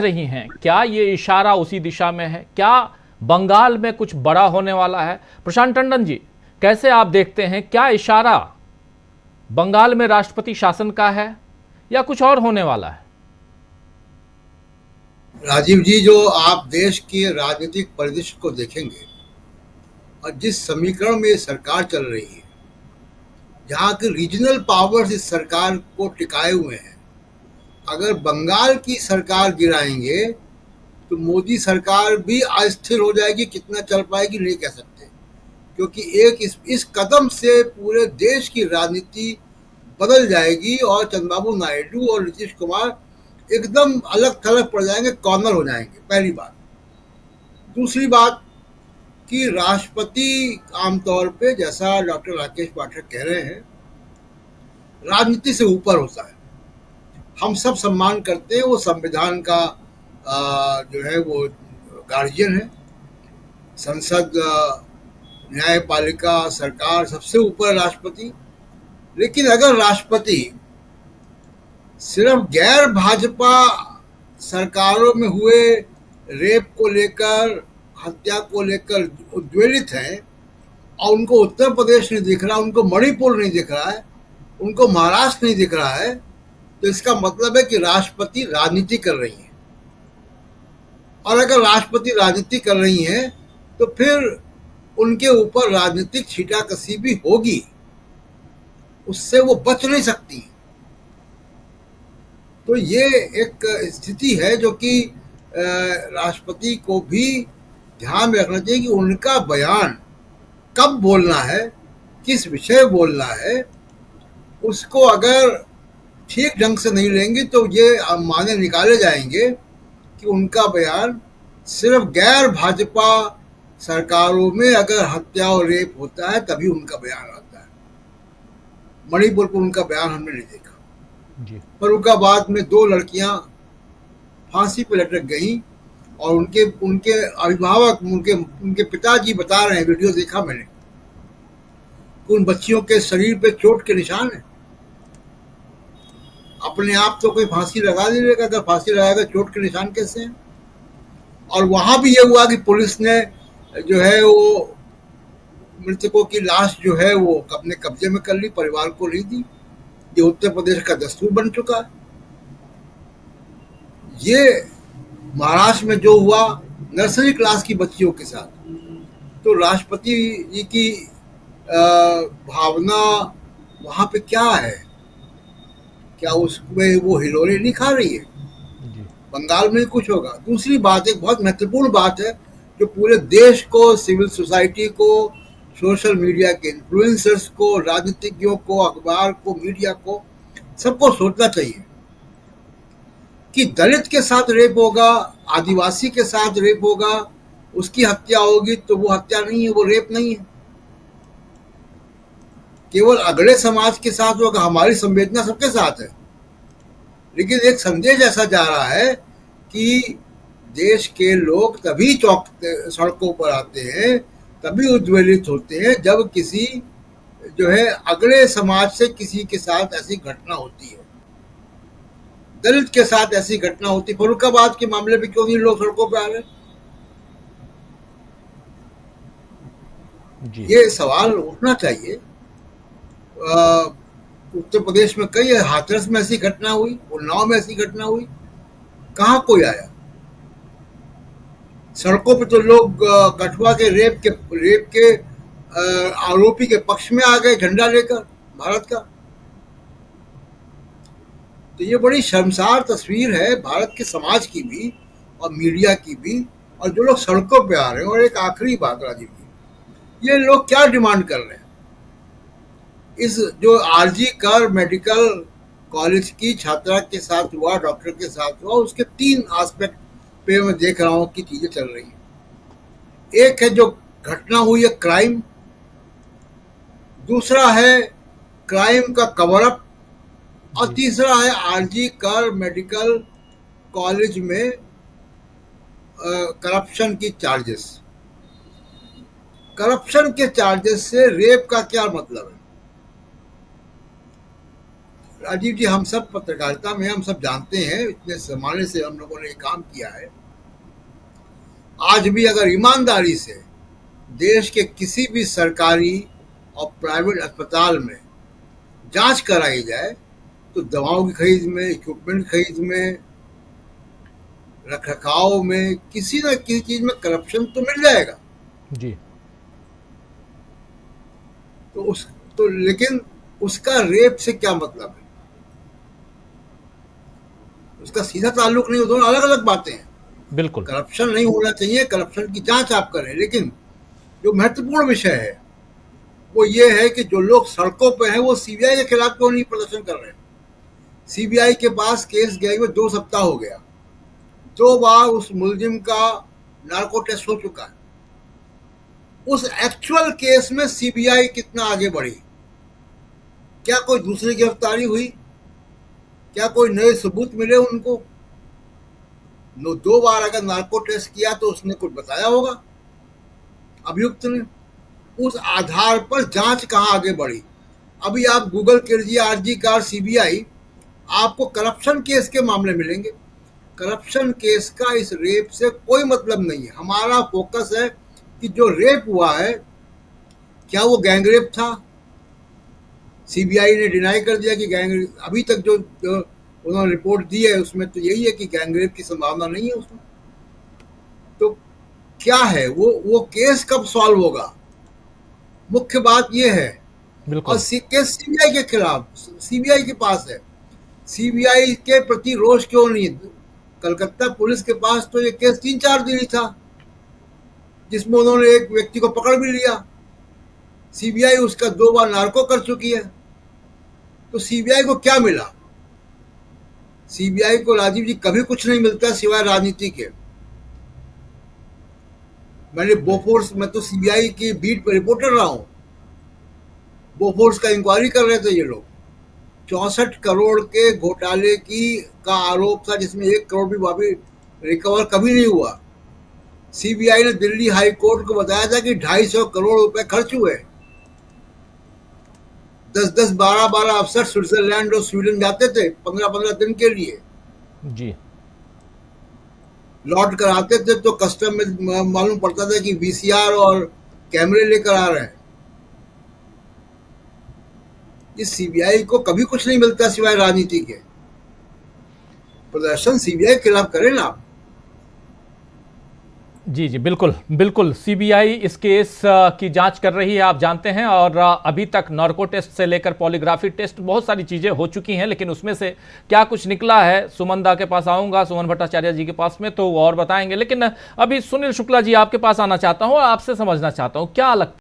रही हैं, क्या ये इशारा उसी दिशा में है? क्या बंगाल में कुछ बड़ा होने वाला है? प्रशांत टंडन जी, कैसे आप देखते हैं, क्या इशारा बंगाल में राष्ट्रपति शासन का है या कुछ और होने वाला है? राजीव जी, जो आप देश के राजनीतिक परिदृश्य को देखेंगे और जिस समीकरण में ये सरकार चल रही है, जहाँ के रीजनल पावर्स इस सरकार को टिकाए हुए हैं, अगर बंगाल की सरकार गिराएंगे तो मोदी सरकार भी अस्थिर हो जाएगी। कितना चल पाएगी नहीं कह सकते, क्योंकि इस कदम से पूरे देश की राजनीति बदल जाएगी और चंद्रबाबू नायडू और नीतीश कुमार एकदम अलग थलग पड़ जाएंगे, कॉर्नर हो जाएंगे। पहली बात। दूसरी बात कि राष्ट्रपति आमतौर पे, जैसा डॉक्टर राकेश पाठक कह रहे हैं, राजनीति से ऊपर होता है। हम सब सम्मान करते हैं, वो संविधान का जो है वो गार्जियन है। संसद, न्यायपालिका, सरकार, सबसे ऊपर राष्ट्रपति। लेकिन अगर राष्ट्रपति सिर्फ गैर भाजपा सरकारों में हुए रेप को लेकर, हत्या को लेकर उद्वेलित हैं और उनको उत्तर प्रदेश नहीं दिख रहा, उनको मणिपुर नहीं दिख रहा है, उनको महाराष्ट्र नहीं दिख रहा है, तो इसका मतलब है कि राष्ट्रपति राजनीति कर रही है। और अगर राष्ट्रपति राजनीति कर रही हैं तो फिर उनके ऊपर राजनीतिक छींटाकशी भी होगी, उससे वो बच नहीं सकती। तो ये एक स्थिति है जो कि राष्ट्रपति को भी ध्यान में रखना चाहिए कि उनका बयान कब बोलना है, किस विषय बोलना है, उसको अगर ठीक ढंग से नहीं लेंगे तो ये माने निकाले जाएंगे कि उनका बयान सिर्फ गैर भाजपा सरकारों में अगर हत्या और रेप होता है तभी उनका बयान आता है। मणिपुर पर उनका बयान हमने नहीं देखा जी। पर उनका बाद में 2 लड़कियां फांसी पर लटक गई और उनके उनके अभिभावक, उनके पिताजी बता रहे हैं, वीडियो देखा मैंने, कि उन बच्चियों के शरीर पे चोट के निशान है। अपने आप तो कोई फांसी लगा नहीं लेगा, अगर फांसी लगाएगा चोट के निशान कैसे हैं? और वहां भी ये हुआ कि पुलिस ने जो है वो मृतकों की लाश जो है वो अपने कब्जे में कर ली, परिवार को नहीं दी। ये उत्तर प्रदेश का दस्तूर बन चुका है। ये महाराष्ट्र में जो हुआ नर्सरी क्लास की बच्चियों के साथ, तो राष्ट्रपति जी की भावना वहां पे क्या है? क्या उसमें वो हिलोरे नहीं खा रही है? जी। बंगाल में कुछ होगा। दूसरी बात, एक बहुत महत्वपूर्ण बात है जो पूरे देश को, सिविल सोसाइटी को, सोशल मीडिया के इन्फ्लुएंसर्स को, राजनीतिज्ञों को, अखबार को, मीडिया को, सबको सोचना चाहिए कि दलित के साथ रेप होगा, आदिवासी के साथ रेप होगा, उसकी हत्या होगी तो वो हत्या नहीं है, वो रेप नहीं है। केवल अगले समाज के साथ होगा। हमारी संवेदना सबके साथ है, लेकिन एक संदेश ऐसा जा रहा है कि देश के लोग तभी सड़कों पर आते हैं, तभी उद्वेलित होते हैं जब किसी जो है अगले समाज से किसी के साथ ऐसी घटना होती है। दलित के साथ ऐसी घटना होती, फर्रुखाबाद के मामले में क्यों नहीं लोग सड़कों पर आ रहे? जी। ये सवाल उठना चाहिए। उत्तर प्रदेश में कई, हाथरस में ऐसी घटना हुई, उन्नाव में ऐसी घटना हुई, कहाँ कोई आया? सड़कों पे तो लोग कठुआ के रेप के आरोपी के पक्ष में आ गए झंडा लेकर भारत का। तो ये बड़ी शर्मसार तस्वीर है भारत के समाज की भी और मीडिया की भी, और जो लोग सड़कों पे आ रहे हैं। और एक आखिरी बात राजीव जी, ये लोग क्या डिमांड कर रहे हैं? इस जो आरजी कर मेडिकल कॉलेज की छात्रा के साथ हुआ, डॉक्टर के साथ हुआ, उसके 3 एस्पेक्ट पे मैं देख रहा हूं कि चीजें चल रही हैं। एक है जो घटना हुई है क्राइम, दूसरा है क्राइम का कवर अप, और तीसरा है आरजी कर मेडिकल कॉलेज में करप्शन की चार्जेस। करप्शन के चार्जेस से रेप का क्या मतलब है? राजीव जी, हम सब पत्रकारिता में हम सब जानते हैं, इतने जमाने से हम लोगों ने ये काम किया है। आज भी अगर ईमानदारी से देश के किसी भी सरकारी और प्राइवेट अस्पताल में जांच कराई जाए तो दवाओं की खरीद में, इक्विपमेंट खरीद में, रख रखाव में, किसी न किसी चीज में करप्शन तो मिल जाएगा। जी। तो लेकिन उसका रेप से क्या मतलब है? उसका सीधा ताल्लुक नहीं, दोनों अलग अलग बातें हैं। बिल्कुल। करप्शन नहीं होना चाहिए, करप्शन की जांच आप करें, लेकिन जो महत्वपूर्ण विषय है वो ये है कि जो लोग सड़कों पे हैं वो सीबीआई के खिलाफ क्यों नहीं प्रदर्शन कर रहे हैं। सीबीआई के पास केस गए हुए 2 सप्ताह हो गया, 2 बार उस मुलजिम का नार्को टेस्ट हो चुका है। उस एक्चुअल केस में सीबीआई कितना आगे बढ़ी? क्या कोई दूसरी गिरफ्तारी हुई? क्या कोई नए सबूत मिले उनको? 2 बार अगर नार्को टेस्ट किया तो उसने कुछ बताया होगा अभियुक्त ने। उस आधार पर जांच कहां आगे बढ़ी? अभी आप गूगल कीजिए आरजी कार सीबीआई, आपको करप्शन केस के मामले मिलेंगे। करप्शन केस का इस रेप से कोई मतलब नहीं है। हमारा फोकस है कि जो रेप हुआ है क्या वो गैंगरेप था? सीबीआई ने डिनाई कर दिया कि गैंगरेप, अभी तक जो उन्होंने रिपोर्ट दी है उसमें तो यही है कि गैंगरेप की संभावना नहीं है उसमें। तो क्या है वो केस कब सॉल्व होगा? मुख्य बात ये है। और केस सीबीआई के खिलाफ, सीबीआई के पास है। सीबीआई के प्रति रोष क्यों नहीं? कलकत्ता पुलिस के पास तो ये केस 3-4 दिन ही था जिसमें उन्होंने एक व्यक्ति को पकड़ भी लिया। सीबीआई उसका 2 बार नार्को कर चुकी है। तो सीबीआई को क्या मिला? सीबीआई को राजीव जी कभी कुछ नहीं मिलता सिवाय राजनीति के। मैंने बोफोर्स में तो सीबीआई की बीट पर रिपोर्टर रहा हूं। बोफोर्स का इंक्वायरी कर रहे थे ये लोग। 64 करोड़ के घोटाले का आरोप था जिसमें 1 करोड़ भी वापस रिकवर कभी नहीं हुआ। सीबीआई ने दिल्ली हाई कोर्ट को बताया था कि 250 करोड़ रुपए खर्च हुए। 10-10, 12-12 अफसर स्विट्जरलैंड और स्वीडन जाते थे 15-15 दिन के लिए। जी। लौट कर आते थे तो कस्टम में मालूम पड़ता था कि वीसीआर और कैमरे लेकर आ रहे हैं। इस सीबीआई को कभी कुछ नहीं मिलता सिवाय राजनीति के। प्रदर्शन सीबीआई के खिलाफ करें ना आप। जी जी, बिल्कुल बिल्कुल। सीबीआई इस केस की जांच कर रही है, आप जानते हैं, और अभी तक नार्को टेस्ट से लेकर पॉलीग्राफी टेस्ट बहुत सारी चीजें हो चुकी हैं, लेकिन उसमें से क्या कुछ निकला है, सुमन दा के पास आऊंगा, सुमन भट्टाचार्य जी के पास में, तो वो और बताएंगे। लेकिन अभी सुनील शुक्ला जी आपके पास आना चाहता हूं और आपसे समझना चाहता हूं क्या लगता है